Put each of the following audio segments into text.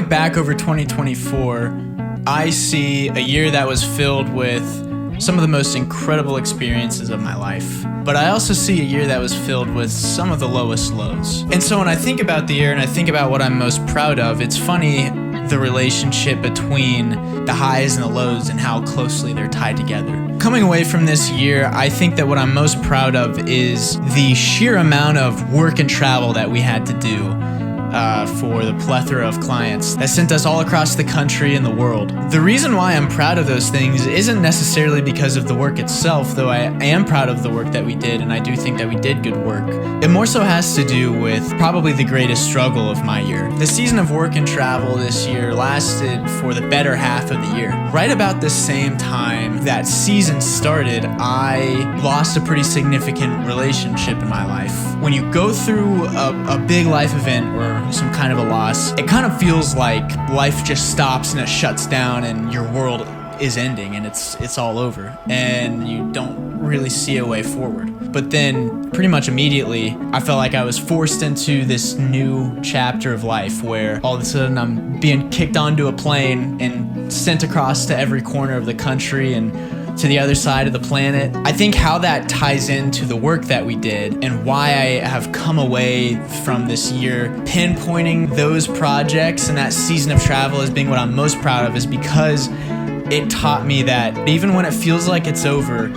look back over 2024, I see a year that was filled with some of the most incredible experiences of my life. But I also see a year that was filled with some of the lowest lows. And so when I think about the year and I think about what I'm most proud of, it's funny the relationship between the highs and the lows and how closely they're tied together. Coming away from this year, I think that what I'm most proud of is the sheer amount of work and travel that we had to do for the plethora of clients that sent us all across the country and the world. The reason why I'm proud of those things isn't necessarily because of the work itself, though I am proud of the work that we did, and I do think that we did good work. It more so has to do with probably the greatest struggle of my year. The season of work and travel this year lasted for the better half of the year. Right about the same time that season started, I lost a pretty significant relationship in my life. When you go through a big life event or some kind of a loss, it kind of feels like life just stops and it shuts down and your world is ending and it's all over and you don't really see a way forward. But then pretty much immediately I felt like I was forced into this new chapter of life where all of a sudden I'm being kicked onto a plane and sent across to every corner of the country and to the other side of the planet. I think how that ties into the work that we did and why I have come away from this year pinpointing those projects and that season of travel as being what I'm most proud of is because it taught me that even when it feels like it's over,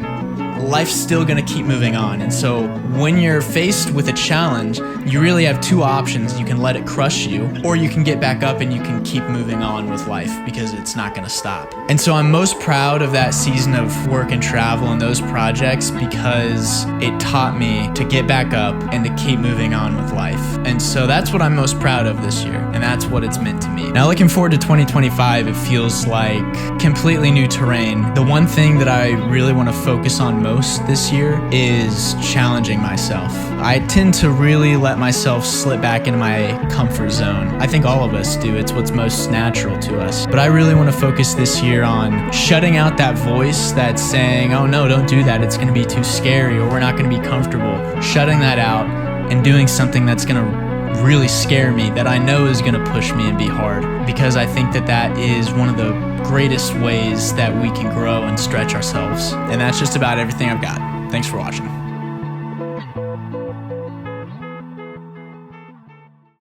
life's still gonna keep moving on. And so when you're faced with a challenge, you really have two options. You can let it crush you, or you can get back up and you can keep moving on with life because it's not gonna stop. And so I'm most proud of that season of work and travel and those projects because it taught me to get back up and to keep moving on with life. And so that's what I'm most proud of this year, and that's what it's meant to me. Now looking forward to 2025, it feels like completely new terrain. The one thing that I really wanna focus on most this year is challenging myself. I tend to really let myself slip back into my comfort zone. I think all of us do. It's what's most natural to us. But I really want to focus this year on shutting out that voice that's saying, oh no, don't do that. It's going to be too scary or we're not going to be comfortable. Shutting that out and doing something that's going to really scare me, that I know is going to push me and be hard, because I think that that is one of the greatest ways that we can grow and stretch ourselves. And that's just about everything I've got. Thanks for watching.